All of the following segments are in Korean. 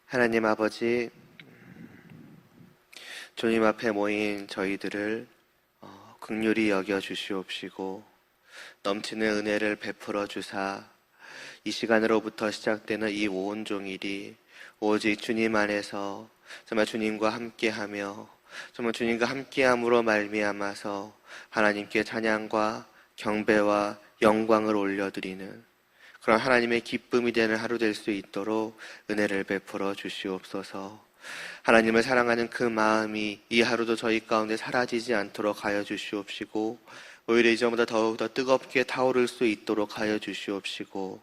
하나님 아버지, 주님 앞에 모인 저희들을 긍휼히 여겨 주시옵시고 넘치는 은혜를 베풀어 주사 이 시간으로부터 시작되는 이 온종일이 오직 주님 안에서 정말 주님과 함께하며 정말 주님과 함께함으로 말미암아서 하나님께 찬양과 경배와 영광을 올려드리는 그런 하나님의 기쁨이 되는 하루 될 수 있도록 은혜를 베풀어 주시옵소서. 하나님을 사랑하는 그 마음이 이 하루도 저희 가운데 사라지지 않도록 하여 주시옵시고 오히려 이전보다 더욱더 뜨겁게 타오를 수 있도록 하여 주시옵시고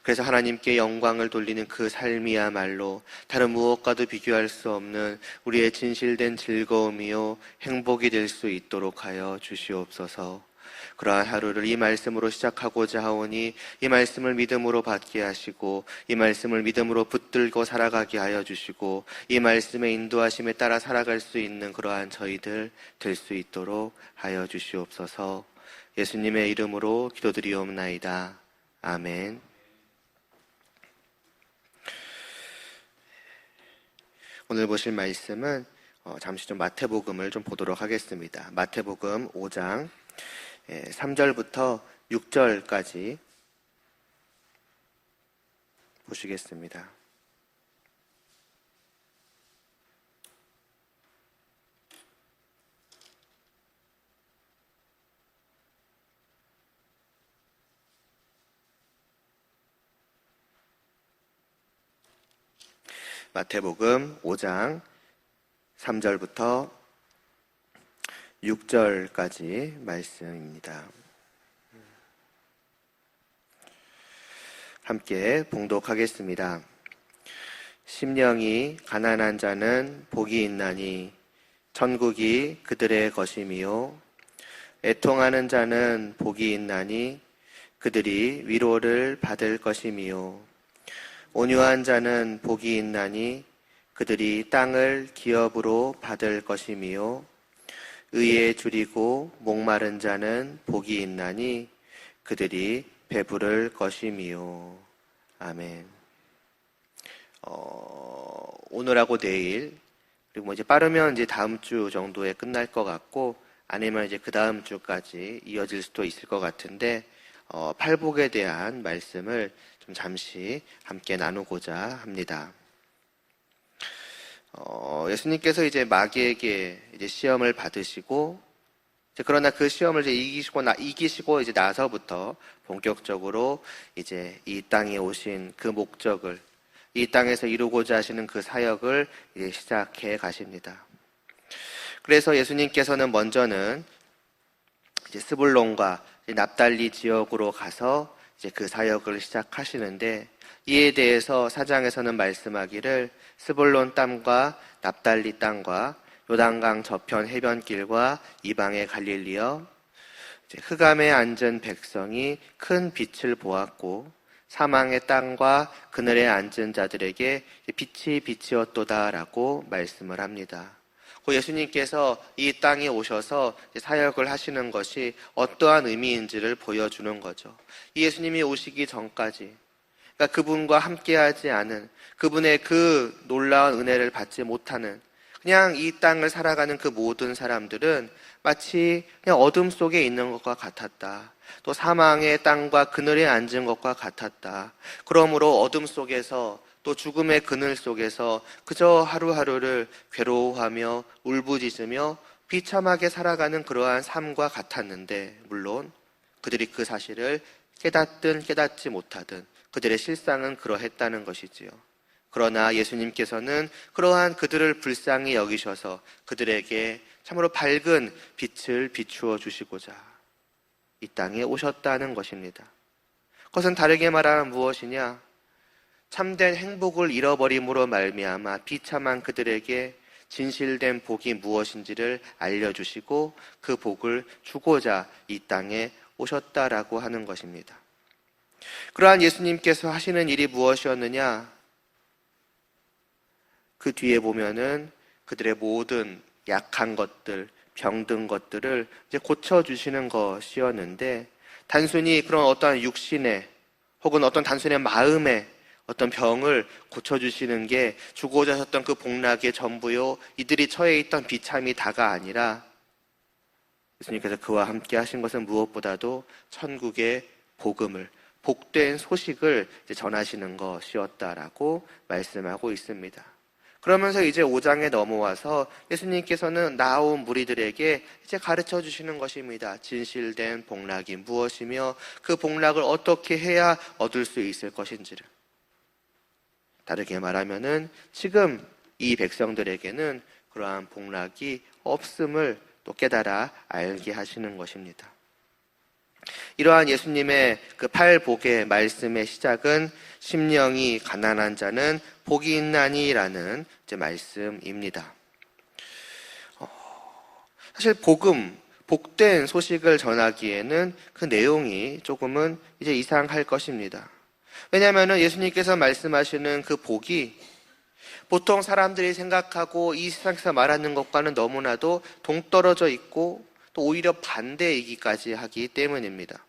그래서 하나님께 영광을 돌리는 그 삶이야말로 다른 무엇과도 비교할 수 없는 우리의 진실된 즐거움이요 행복이 될 수 있도록 하여 주시옵소서. 그러한 하루를 이 말씀으로 시작하고자 하오니 이 말씀을 믿음으로 받게 하시고 이 말씀을 믿음으로 붙들고 살아가게 하여 주시고 이 말씀의 인도하심에 따라 살아갈 수 있는 그러한 저희들 될 수 있도록 하여 주시옵소서. 예수님의 이름으로 기도드리옵나이다. 아멘. 오늘 보실 말씀은 잠시 좀 마태복음을 좀 보도록 하겠습니다. 마태복음 5장 3절부터 6절까지 보시겠습니다. 마태복음 5장 3절부터 6절까지 말씀입니다. 함께 봉독하겠습니다. 심령이 가난한 자는 복이 있나니 천국이 그들의 것이미요 애통하는 자는 복이 있나니 그들이 위로를 받을 것이미요 온유한 자는 복이 있나니 그들이 땅을 기업으로 받을 것이미요 의에 줄이고 목마른 자는 복이 있나니 그들이 배부를 것이미요. 아멘. 오늘하고 내일 그리고 이제 빠르면 이제 다음 주 정도에 끝날 것 같고 아니면 이제 그 다음 주까지 이어질 수도 있을 것 같은데 팔복에 대한 말씀을 좀 잠시 함께 나누고자 합니다. 예수님께서 이제 마귀에게 이제 시험을 받으시고, 그러나 그 시험을 이제 이기시고 이제 나서부터 본격적으로 이제 이 땅에 오신 그 목적을, 이 땅에서 이루고자 하시는 그 사역을 이제 시작해 가십니다. 그래서 예수님께서는 먼저는 이제 스불론과 납달리 지역으로 가서 이제 그 사역을 시작하시는데, 이에 대해서 4장에서는 말씀하기를 스불론 땅과 납달리 땅과 요단강 저편 해변길과 이방의 갈릴리여 흑암에 앉은 백성이 큰 빛을 보았고 사망의 땅과 그늘에 앉은 자들에게 빛이 비치었도다라고 말씀을 합니다. 예수님께서 이 땅에 오셔서 사역을 하시는 것이 어떠한 의미인지를 보여주는 거죠. 이 예수님이 오시기 전까지 그러니까 그분과 함께하지 않은 그분의 그 놀라운 은혜를 받지 못하는 그냥 이 땅을 살아가는 그 모든 사람들은 마치 그냥 어둠 속에 있는 것과 같았다. 또 사망의 땅과 그늘에 앉은 것과 같았다. 그러므로 어둠 속에서 또 죽음의 그늘 속에서 그저 하루하루를 괴로워하며 울부짖으며 비참하게 살아가는 그러한 삶과 같았는데 물론 그들이 그 사실을 깨닫든 깨닫지 못하든 그들의 실상은 그러했다는 것이지요. 그러나 예수님께서는 그러한 그들을 불쌍히 여기셔서 그들에게 참으로 밝은 빛을 비추어 주시고자 이 땅에 오셨다는 것입니다. 그것은 다르게 말하면 무엇이냐? 참된 행복을 잃어버림으로 말미암아 비참한 그들에게 진실된 복이 무엇인지를 알려주시고 그 복을 주고자 이 땅에 오셨다라고 하는 것입니다. 그러한 예수님께서 하시는 일이 무엇이었느냐? 그 뒤에 보면은 그들의 모든 약한 것들, 병든 것들을 이제 고쳐주시는 것이었는데 단순히 그런 어떠한 육신의 혹은 어떤 단순한 마음의 어떤 병을 고쳐주시는 게 주고자 하셨던 그 복락의 전부요, 이들이 처해 있던 비참이 다가 아니라 예수님께서 그와 함께 하신 것은 무엇보다도 천국의 복음을, 복된 소식을 전하시는 것이었다라고 말씀하고 있습니다. 그러면서 이제 5장에 넘어와서 예수님께서는 나온 무리들에게 이제 가르쳐 주시는 것입니다. 진실된 복락이 무엇이며 그 복락을 어떻게 해야 얻을 수 있을 것인지를. 다르게 말하면은 지금 이 백성들에게는 그러한 복락이 없음을 또 깨달아 알게 하시는 것입니다. 이러한 예수님의 그 팔복의 말씀의 시작은 심령이 가난한 자는 복이 있나니라는 이제 말씀입니다. 사실 복음, 복된 소식을 전하기에는 그 내용이 조금은 이제 이상할 것입니다. 왜냐하면 예수님께서 말씀하시는 그 복이 보통 사람들이 생각하고 이 세상에서 말하는 것과는 너무나도 동떨어져 있고 또 오히려 반대이기까지 하기 때문입니다.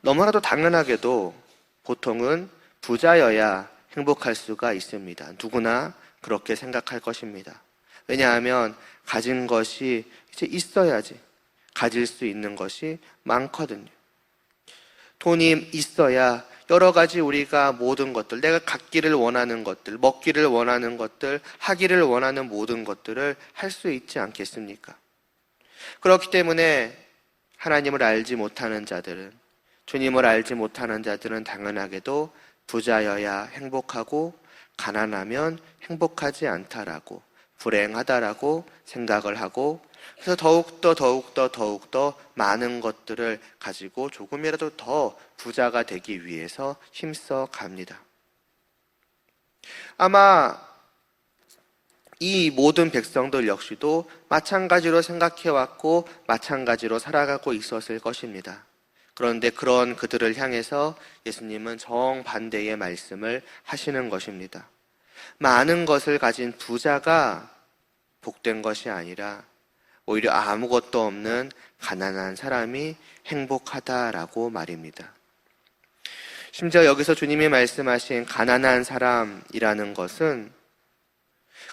너무나도 당연하게도 보통은 부자여야 행복할 수가 있습니다. 누구나 그렇게 생각할 것입니다. 왜냐하면 가진 것이 이제 있어야지 가질 수 있는 것이 많거든요. 돈이 있어야 여러 가지 우리가 모든 것들, 내가 갖기를 원하는 것들, 먹기를 원하는 것들, 하기를 원하는 모든 것들을 할 수 있지 않겠습니까? 그렇기 때문에 하나님을 알지 못하는 자들은, 주님을 알지 못하는 자들은 당연하게도 부자여야 행복하고 가난하면 행복하지 않다라고, 불행하다라고 생각을 하고, 그래서 더욱더 많은 것들을 가지고 조금이라도 더 부자가 되기 위해서 힘써 갑니다. 아마 이 모든 백성들 역시도 마찬가지로 생각해왔고 마찬가지로 살아가고 있었을 것입니다. 그런데 그런 그들을 향해서 예수님은 정반대의 말씀을 하시는 것입니다. 많은 것을 가진 부자가 복된 것이 아니라 오히려 아무것도 없는 가난한 사람이 행복하다라고 말입니다. 심지어 여기서 주님이 말씀하신 가난한 사람이라는 것은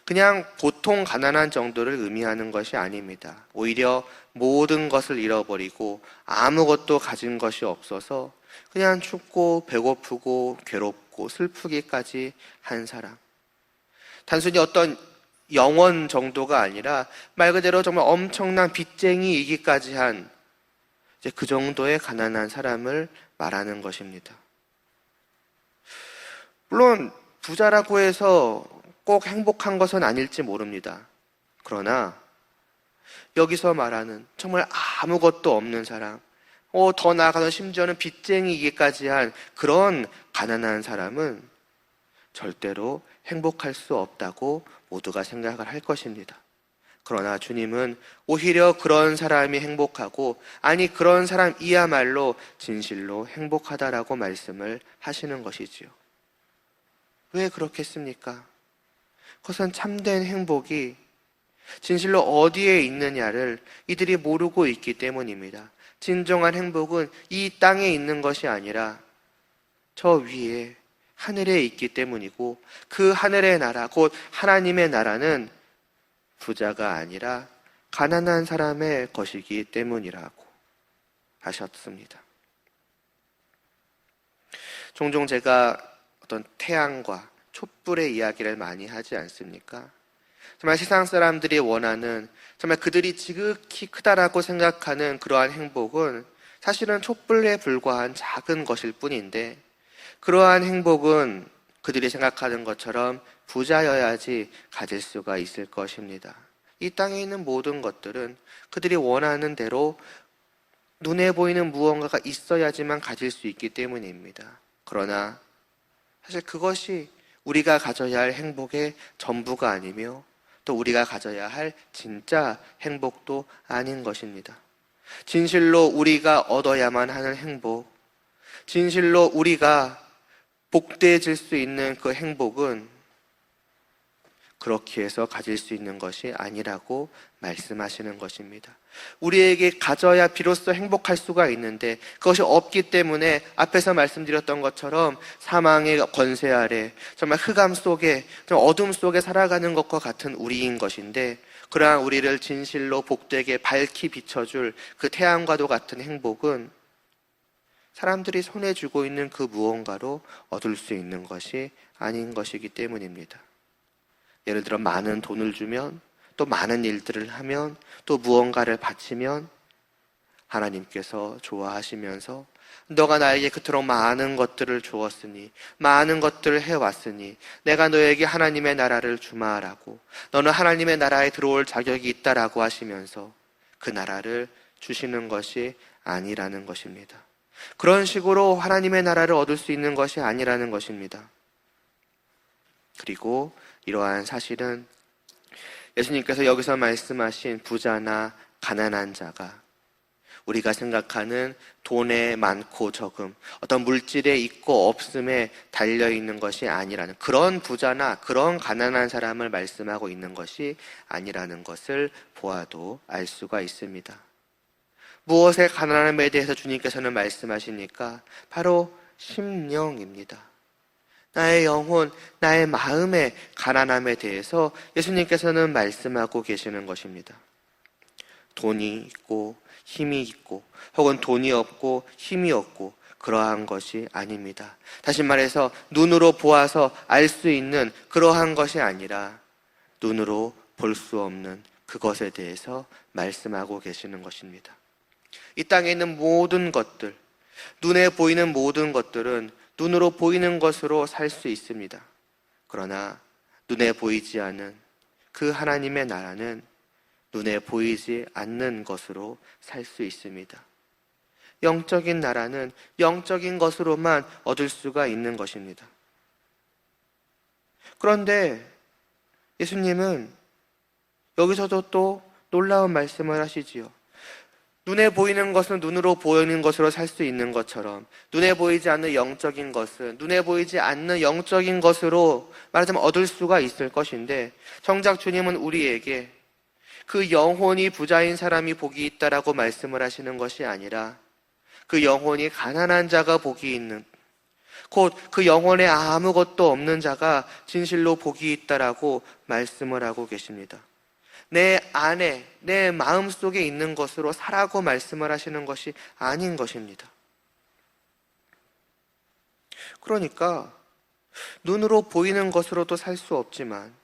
그냥 보통 가난한 정도를 의미하는 것이 아닙니다. 오히려 모든 것을 잃어버리고 아무것도 가진 것이 없어서 그냥 춥고 배고프고 괴롭고 슬프기까지 한 사람. 단순히 어떤 영원 정도가 아니라 말 그대로 정말 엄청난 빚쟁이이기까지 한 이제 그 정도의 가난한 사람을 말하는 것입니다. 물론 부자라고 해서 꼭 행복한 것은 아닐지 모릅니다. 그러나 여기서 말하는 정말 아무것도 없는 사람, 더 나아가서 심지어는 빚쟁이이기까지 한 그런 가난한 사람은 절대로 행복할 수 없다고 모두가 생각을 할 것입니다. 그러나 주님은 오히려 그런 사람이 행복하고, 아니 그런 사람이야말로 진실로 행복하다라고 말씀을 하시는 것이지요. 왜 그렇겠습니까? 그것은 참된 행복이 진실로 어디에 있느냐를 이들이 모르고 있기 때문입니다. 진정한 행복은 이 땅에 있는 것이 아니라 저 위에 하늘에 있기 때문이고, 그 하늘의 나라, 곧 하나님의 나라는 부자가 아니라 가난한 사람의 것이기 때문이라고 하셨습니다. 종종 제가 어떤 태양과 촛불의 이야기를 많이 하지 않습니까? 정말 세상 사람들이 원하는, 정말 그들이 지극히 크다라고 생각하는 그러한 행복은 사실은 촛불에 불과한 작은 것일 뿐인데, 그러한 행복은 그들이 생각하는 것처럼 부자여야지 가질 수가 있을 것입니다. 이 땅에 있는 모든 것들은 그들이 원하는 대로 눈에 보이는 무언가가 있어야지만 가질 수 있기 때문입니다. 그러나 사실 그것이 우리가 가져야 할 행복의 전부가 아니며 또 우리가 가져야 할 진짜 행복도 아닌 것입니다. 진실로 우리가 얻어야만 하는 행복, 진실로 우리가 복되어질 수 있는 그 행복은 그렇게 해서 가질 수 있는 것이 아니라고 말씀하시는 것입니다. 우리에게 가져야 비로소 행복할 수가 있는데 그것이 없기 때문에 앞에서 말씀드렸던 것처럼 사망의 권세 아래 정말 흑암 속에, 어둠 속에 살아가는 것과 같은 우리인 것인데, 그러한 우리를 진실로 복되게 밝히 비춰줄 그 태양과도 같은 행복은 사람들이 손에 쥐고 있는 그 무언가로 얻을 수 있는 것이 아닌 것이기 때문입니다. 예를 들어 많은 돈을 주면, 또 많은 일들을 하면, 또 무언가를 바치면 하나님께서 좋아하시면서 너가 나에게 그토록 많은 것들을 주었으니, 많은 것들을 해왔으니 내가 너에게 하나님의 나라를 주마라고, 너는 하나님의 나라에 들어올 자격이 있다라고 하시면서 그 나라를 주시는 것이 아니라는 것입니다. 그런 식으로 하나님의 나라를 얻을 수 있는 것이 아니라는 것입니다. 그리고 이러한 사실은 예수님께서 여기서 말씀하신 부자나 가난한 자가 우리가 생각하는 돈에 많고 적음, 어떤 물질에 있고 없음에 달려있는 것이 아니라는, 그런 부자나 그런 가난한 사람을 말씀하고 있는 것이 아니라는 것을 보아도 알 수가 있습니다. 무엇의 가난함에 대해서 주님께서는 말씀하시니까 바로 심령입니다. 나의 영혼, 나의 마음의 가난함에 대해서 예수님께서는 말씀하고 계시는 것입니다. 돈이 있고 힘이 있고, 혹은 돈이 없고 힘이 없고 그러한 것이 아닙니다. 다시 말해서 눈으로 보아서 알 수 있는 그러한 것이 아니라 눈으로 볼 수 없는 그것에 대해서 말씀하고 계시는 것입니다. 이 땅에 있는 모든 것들, 눈에 보이는 모든 것들은 눈으로 보이는 것으로 살 수 있습니다. 그러나 눈에 보이지 않은 그 하나님의 나라는 눈에 보이지 않는 것으로 살 수 있습니다. 영적인 나라는 영적인 것으로만 얻을 수가 있는 것입니다. 그런데 예수님은 여기서도 또 놀라운 말씀을 하시지요. 눈에 보이는 것은 눈으로 보이는 것으로 살 수 있는 것처럼 눈에 보이지 않는 영적인 것은 눈에 보이지 않는 영적인 것으로 말하자면 얻을 수가 있을 것인데, 정작 주님은 우리에게 그 영혼이 부자인 사람이 복이 있다라고 말씀을 하시는 것이 아니라 그 영혼이 가난한 자가 복이 있는, 곧 그 영혼에 아무것도 없는 자가 진실로 복이 있다라고 말씀을 하고 계십니다. 내 안에, 내 마음 속에 있는 것으로 사라고 말씀을 하시는 것이 아닌 것입니다. 그러니까 눈으로 보이는 것으로도 살 수 없지만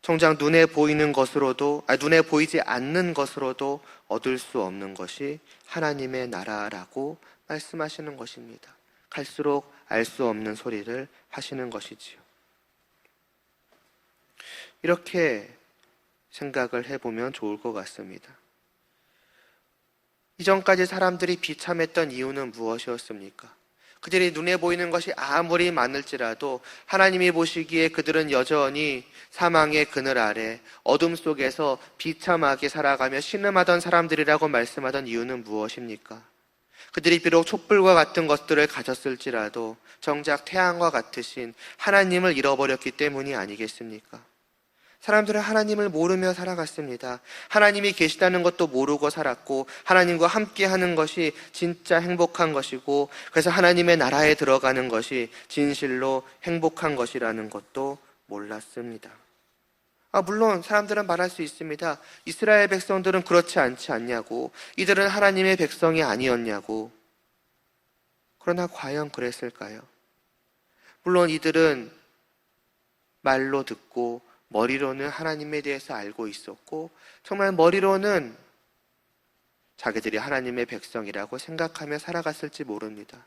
정작 눈에 보이는 것으로도, 눈에 보이지 않는 것으로도 얻을 수 없는 것이 하나님의 나라라고 말씀하시는 것입니다. 갈수록 알 수 없는 소리를 하시는 것이지요. 이렇게 생각을 해보면 좋을 것 같습니다. 이전까지 사람들이 비참했던 이유는 무엇이었습니까? 그들이 눈에 보이는 것이 아무리 많을지라도 하나님이 보시기에 그들은 여전히 사망의 그늘 아래 어둠 속에서 비참하게 살아가며 신음하던 사람들이라고 말씀하던 이유는 무엇입니까? 그들이 비록 촛불과 같은 것들을 가졌을지라도 정작 태양과 같으신 하나님을 잃어버렸기 때문이 아니겠습니까? 사람들은 하나님을 모르며 살아갔습니다. 하나님이 계시다는 것도 모르고 살았고, 하나님과 함께 하는 것이 진짜 행복한 것이고, 그래서 하나님의 나라에 들어가는 것이 진실로 행복한 것이라는 것도 몰랐습니다. 물론 사람들은 말할 수 있습니다. 이스라엘 백성들은 그렇지 않지 않냐고, 이들은 하나님의 백성이 아니었냐고. 그러나 과연 그랬을까요? 물론 이들은 말로 듣고 머리로는 하나님에 대해서 알고 있었고, 정말 머리로는 자기들이 하나님의 백성이라고 생각하며 살아갔을지 모릅니다.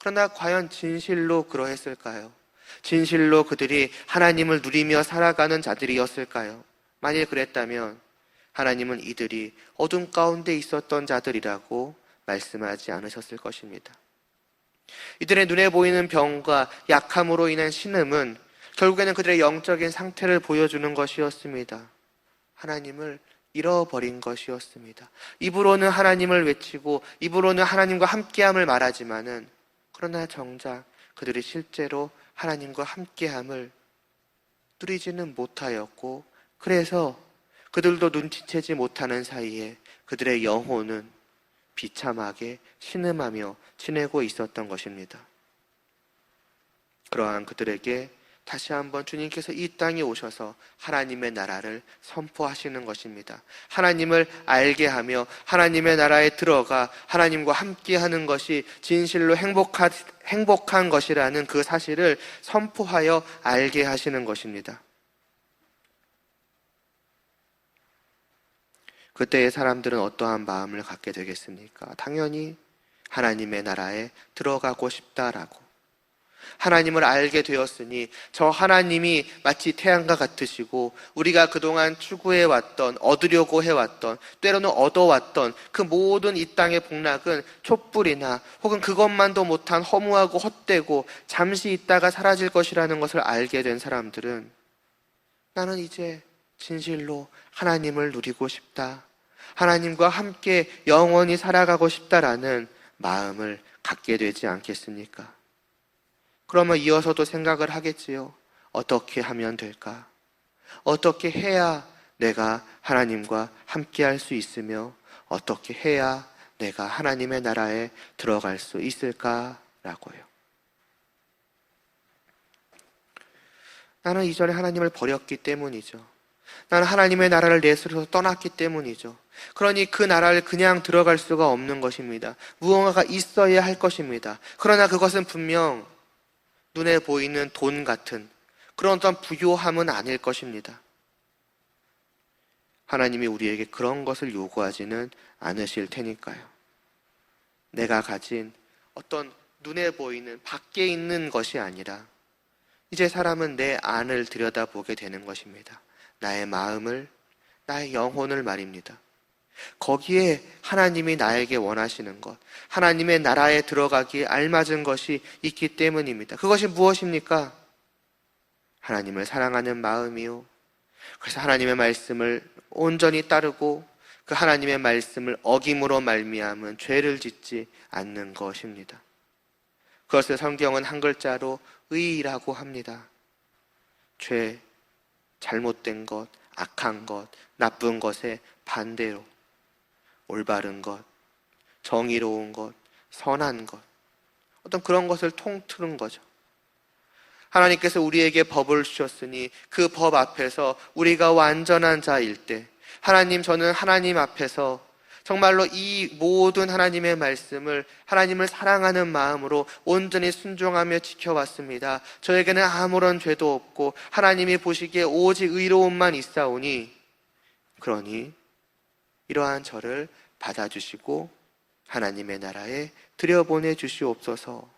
그러나 과연 진실로 그러했을까요? 진실로 그들이 하나님을 누리며 살아가는 자들이었을까요? 만일 그랬다면 하나님은 이들이 어둠 가운데 있었던 자들이라고 말씀하지 않으셨을 것입니다. 이들의 눈에 보이는 병과 약함으로 인한 신음은 결국에는 그들의 영적인 상태를 보여주는 것이었습니다. 하나님을 잃어버린 것이었습니다. 입으로는 하나님을 외치고 입으로는 하나님과 함께함을 말하지만은, 그러나 정작 그들이 실제로 하나님과 함께함을 누리지는 못하였고, 그래서 그들도 눈치채지 못하는 사이에 그들의 영혼은 비참하게 신음하며 지내고 있었던 것입니다. 그러한 그들에게 다시 한번 주님께서 이 땅에 오셔서 하나님의 나라를 선포하시는 것입니다. 하나님을 알게 하며 하나님의 나라에 들어가 하나님과 함께하는 것이 진실로 행복한 것이라는 그 사실을 선포하여 알게 하시는 것입니다. 그때의 사람들은 어떠한 마음을 갖게 되겠습니까? 당연히 하나님의 나라에 들어가고 싶다라고. 하나님을 알게 되었으니 저 하나님이 마치 태양과 같으시고 우리가 그동안 추구해왔던, 얻으려고 해왔던, 때로는 얻어왔던 그 모든 이 땅의 복락은 촛불이나 혹은 그것만도 못한 허무하고 헛되고 잠시 있다가 사라질 것이라는 것을 알게 된 사람들은 나는 이제 진실로 하나님을 누리고 싶다, 하나님과 함께 영원히 살아가고 싶다라는 마음을 갖게 되지 않겠습니까? 그러면 이어서도 생각을 하겠지요. 어떻게 하면 될까? 어떻게 해야 내가 하나님과 함께 할 수 있으며 어떻게 해야 내가 하나님의 나라에 들어갈 수 있을까라고요. 나는 이전에 하나님을 버렸기 때문이죠. 나는 하나님의 나라를 내 스스로 떠났기 때문이죠. 그러니 그 나라를 그냥 들어갈 수가 없는 것입니다. 무언가가 있어야 할 것입니다. 그러나 그것은 분명 눈에 보이는 돈 같은 그런 어떤 부요함은 아닐 것입니다. 하나님이 우리에게 그런 것을 요구하지는 않으실 테니까요. 내가 가진 어떤 눈에 보이는 밖에 있는 것이 아니라 이제 사람은 내 안을 들여다보게 되는 것입니다. 나의 마음을, 나의 영혼을 말입니다. 거기에 하나님이 나에게 원하시는 것, 하나님의 나라에 들어가기에 알맞은 것이 있기 때문입니다. 그것이 무엇입니까? 하나님을 사랑하는 마음이요. 그래서 하나님의 말씀을 온전히 따르고 그 하나님의 말씀을 어김으로 말미암은 죄를 짓지 않는 것입니다. 그것을 성경은 한 글자로 의라고 합니다. 죄, 잘못된 것, 악한 것, 나쁜 것의 반대로 올바른 것, 정의로운 것, 선한 것, 어떤 그런 것을 통틀은 거죠. 하나님께서 우리에게 법을 주셨으니 그 법 앞에서 우리가 완전한 자일 때, 하나님, 저는 하나님 앞에서 정말로 이 모든 하나님의 말씀을, 하나님을 사랑하는 마음으로 온전히 순종하며 지켜왔습니다. 저에게는 아무런 죄도 없고 하나님이 보시기에 오직 의로움만 있사오니, 그러니 이러한 저를 받아주시고 하나님의 나라에 들여보내 주시옵소서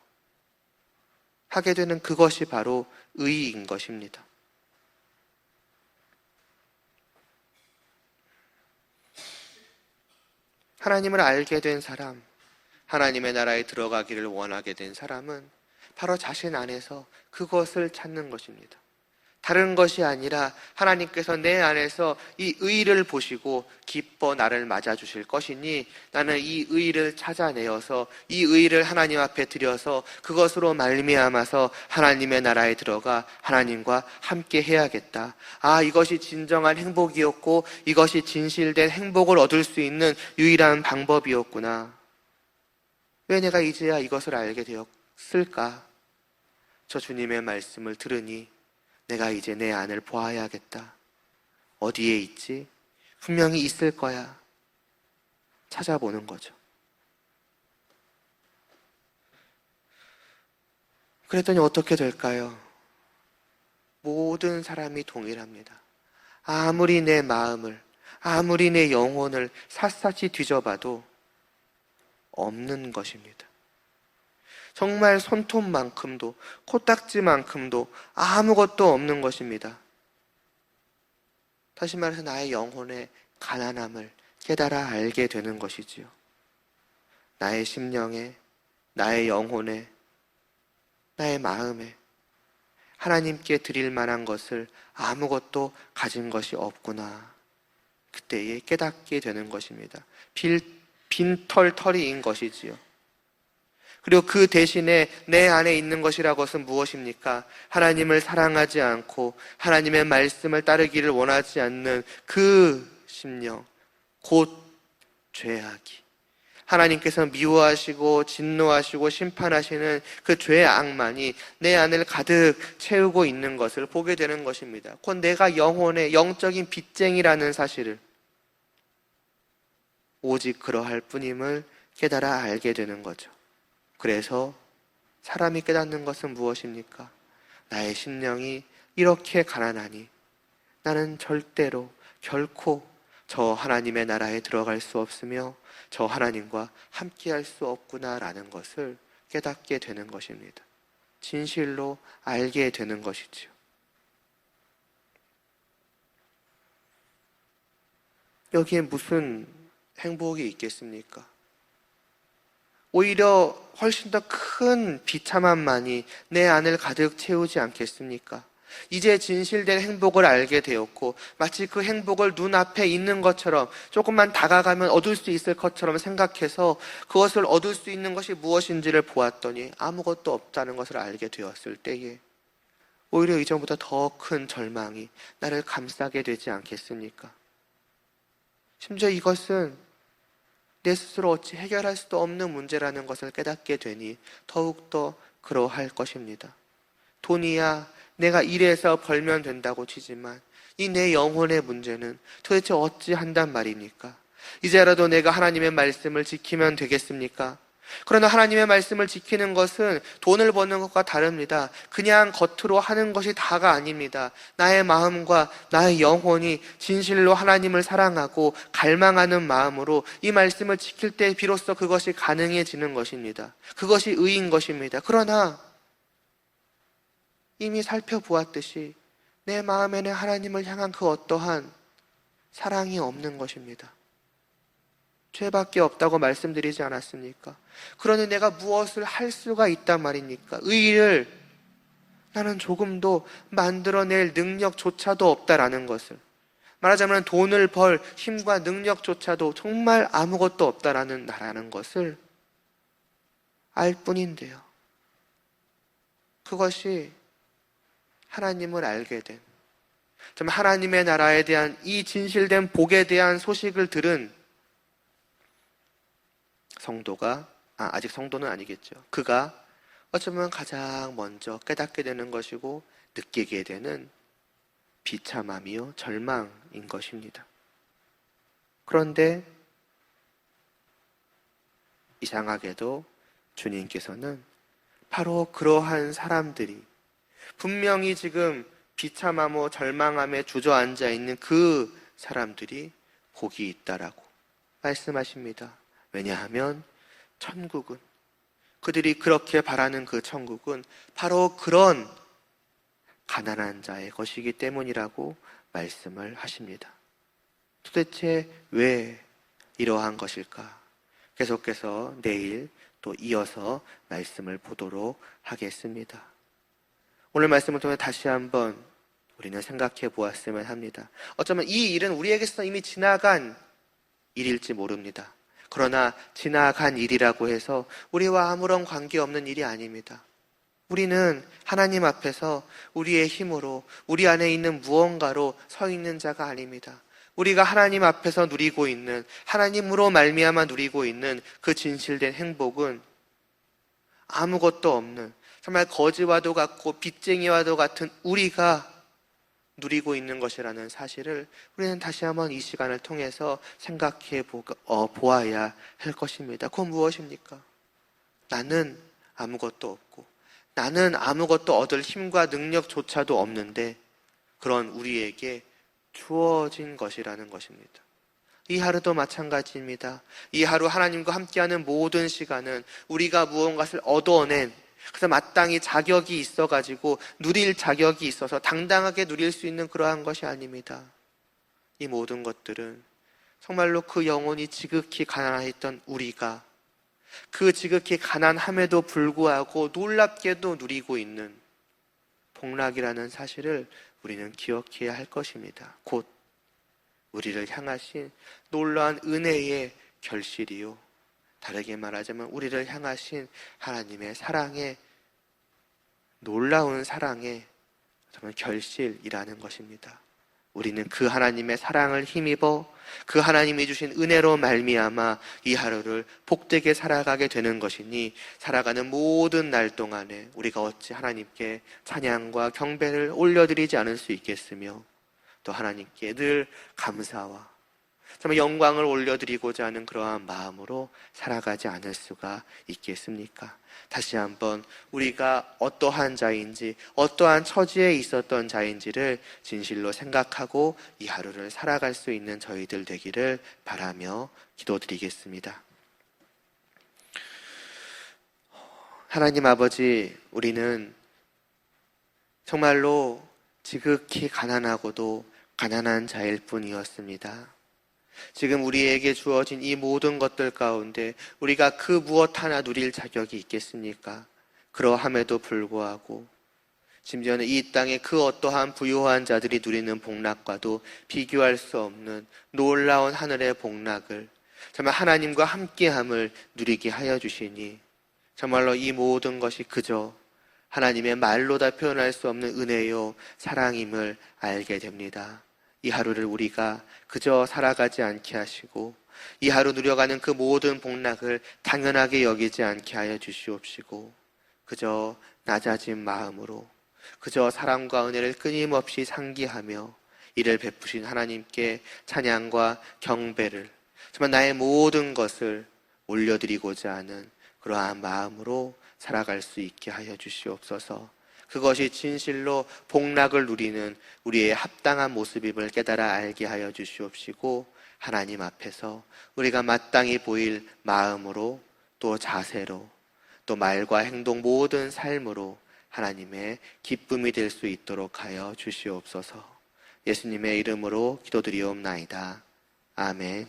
하게 되는 그것이 바로 의인 것입니다. 하나님을 알게 된 사람, 하나님의 나라에 들어가기를 원하게 된 사람은 바로 자신 안에서 그것을 찾는 것입니다. 다른 것이 아니라 하나님께서 내 안에서 이 의를 보시고 기뻐 나를 맞아주실 것이니 나는 이 의를 찾아내어서 이 의를 하나님 앞에 드려서 그것으로 말미암아서 하나님의 나라에 들어가 하나님과 함께 해야겠다. 아, 이것이 진정한 행복이었고 이것이 진실된 행복을 얻을 수 있는 유일한 방법이었구나. 왜 내가 이제야 이것을 알게 되었을까? 저 주님의 말씀을 들으니 내가 이제 내 안을 보아야겠다. 어디에 있지? 분명히 있을 거야. 찾아보는 거죠. 그랬더니 어떻게 될까요? 모든 사람이 동일합니다. 아무리 내 마음을, 아무리 내 영혼을 샅샅이 뒤져봐도 없는 것입니다. 정말 손톱만큼도, 코딱지만큼도 아무것도 없는 것입니다. 다시 말해서 나의 영혼의 가난함을 깨달아 알게 되는 것이지요. 나의 심령에, 나의 영혼에, 나의 마음에 하나님께 드릴 만한 것을 아무것도 가진 것이 없구나. 그때에 깨닫게 되는 것입니다. 빈털터리인 것이지요. 그리고 그 대신에 내 안에 있는 것이라고 것은 무엇입니까? 하나님을 사랑하지 않고 하나님의 말씀을 따르기를 원하지 않는 그 심령, 곧 죄악이. 하나님께서 미워하시고 진노하시고 심판하시는 그 죄의 악만이 내 안을 가득 채우고 있는 것을 보게 되는 것입니다. 곧 내가 영혼의 영적인 빚쟁이라는 사실을 오직 그러할 뿐임을 깨달아 알게 되는 거죠. 그래서 사람이 깨닫는 것은 무엇입니까? 나의 심령이 이렇게 가난하니 나는 절대로 결코 저 하나님의 나라에 들어갈 수 없으며 저 하나님과 함께할 수 없구나라는 것을 깨닫게 되는 것입니다. 진실로 알게 되는 것이지요. 여기에 무슨 행복이 있겠습니까? 오히려 훨씬 더 큰 비참함만이 내 안을 가득 채우지 않겠습니까? 이제 진실된 행복을 알게 되었고 마치 그 행복을 눈앞에 있는 것처럼 조금만 다가가면 얻을 수 있을 것처럼 생각해서 그것을 얻을 수 있는 것이 무엇인지를 보았더니 아무것도 없다는 것을 알게 되었을 때에 오히려 이전보다 더 큰 절망이 나를 감싸게 되지 않겠습니까? 심지어 이것은 내 스스로 어찌 해결할 수도 없는 문제라는 것을 깨닫게 되니 더욱더 그러할 것입니다. 돈이야 내가 일해서 벌면 된다고 치지만 이 내 영혼의 문제는 도대체 어찌 한단 말입니까? 이제라도 내가 하나님의 말씀을 지키면 되겠습니까? 그러나 하나님의 말씀을 지키는 것은 돈을 버는 것과 다릅니다. 그냥 겉으로 하는 것이 다가 아닙니다. 나의 마음과 나의 영혼이 진실로 하나님을 사랑하고 갈망하는 마음으로 이 말씀을 지킬 때 비로소 그것이 가능해지는 것입니다. 그것이 의인 것입니다. 그러나 이미 살펴보았듯이 내 마음에는 하나님을 향한 그 어떠한 사랑이 없는 것입니다. 죄밖에 없다고 말씀드리지 않았습니까? 그러니 내가 무엇을 할 수가 있단 말입니까? 의를 나는 조금도 만들어낼 능력조차도 없다라는 것을, 말하자면 돈을 벌 힘과 능력조차도 정말 아무것도 없다라는 것을 알 뿐인데요. 그것이 하나님을 알게 된, 정말 하나님의 나라에 대한 이 진실된 복에 대한 소식을 들은 성도가, 아직 성도는 아니겠죠. 그가 어쩌면 가장 먼저 깨닫게 되는 것이고 느끼게 되는 비참함이요 절망인 것입니다. 그런데 이상하게도 주님께서는 바로 그러한 사람들이 분명히 지금 비참함과 절망함에 주저앉아 있는 그 사람들이 복이 있다라고 말씀하십니다. 왜냐하면 천국은, 그들이 그렇게 바라는 그 천국은 바로 그런 가난한 자의 것이기 때문이라고 말씀을 하십니다. 도대체 왜 이러한 것일까? 계속해서 내일 또 이어서 말씀을 보도록 하겠습니다. 오늘 말씀을 통해 다시 한번 우리는 생각해 보았으면 합니다. 어쩌면 이 일은 우리에게서 이미 지나간 일일지 모릅니다. 그러나 지나간 일이라고 해서 우리와 아무런 관계없는 일이 아닙니다. 우리는 하나님 앞에서 우리의 힘으로 우리 안에 있는 무언가로 서 있는 자가 아닙니다. 우리가 하나님 앞에서 누리고 있는, 하나님으로 말미암아 누리고 있는 그 진실된 행복은 아무것도 없는, 정말 거지와도 같고 빚쟁이와도 같은 우리가 누리고 있는 것이라는 사실을 우리는 다시 한번 이 시간을 통해서 생각해 보아야 할 것입니다. 그건 무엇입니까? 나는 아무것도 없고 나는 아무것도 얻을 힘과 능력조차도 없는데 그런 우리에게 주어진 것이라는 것입니다. 이 하루도 마찬가지입니다. 이 하루 하나님과 함께하는 모든 시간은 우리가 무언가를 얻어낸, 그래서 마땅히 자격이 있어가지고 누릴 자격이 있어서 당당하게 누릴 수 있는 그러한 것이 아닙니다. 이 모든 것들은 정말로 그 영혼이 지극히 가난했던 우리가 그 지극히 가난함에도 불구하고 놀랍게도 누리고 있는 복락이라는 사실을 우리는 기억해야 할 것입니다. 곧 우리를 향하신 놀라운 은혜의 결실이요 다르게 말하자면 우리를 향하신 하나님의 사랑의, 놀라운 사랑의 정말 결실이라는 것입니다. 우리는 그 하나님의 사랑을 힘입어 그 하나님이 주신 은혜로 말미암아 이 하루를 복되게 살아가게 되는 것이니, 살아가는 모든 날 동안에 우리가 어찌 하나님께 찬양과 경배를 올려드리지 않을 수 있겠으며, 또 하나님께 늘 감사와 정말 영광을 올려드리고자 하는 그러한 마음으로 살아가지 않을 수가 있겠습니까? 다시 한번 우리가 어떠한 자인지, 어떠한 처지에 있었던 자인지를 진실로 생각하고 이 하루를 살아갈 수 있는 저희들 되기를 바라며 기도드리겠습니다. 하나님 아버지, 우리는 정말로 지극히 가난하고도 가난한 자일 뿐이었습니다. 지금 우리에게 주어진 이 모든 것들 가운데 우리가 그 무엇 하나 누릴 자격이 있겠습니까? 그러함에도 불구하고 심지어는 이 땅의 그 어떠한 부유한 자들이 누리는 복락과도 비교할 수 없는 놀라운 하늘의 복락을, 정말 하나님과 함께함을 누리게 하여 주시니, 정말로 이 모든 것이 그저 하나님의 말로 다 표현할 수 없는 은혜요 사랑임을 알게 됩니다. 이 하루를 우리가 그저 살아가지 않게 하시고, 이 하루 누려가는 그 모든 복락을 당연하게 여기지 않게 하여 주시옵시고, 그저 낮아진 마음으로, 그저 사랑과 은혜를 끊임없이 상기하며 이를 베푸신 하나님께 찬양과 경배를, 정말 나의 모든 것을 올려드리고자 하는 그러한 마음으로 살아갈 수 있게 하여 주시옵소서. 그것이 진실로 복락을 누리는 우리의 합당한 모습임을 깨달아 알게 하여 주시옵시고, 하나님 앞에서 우리가 마땅히 보일 마음으로, 또 자세로, 또 말과 행동 모든 삶으로 하나님의 기쁨이 될 수 있도록 하여 주시옵소서. 예수님의 이름으로 기도드리옵나이다. 아멘.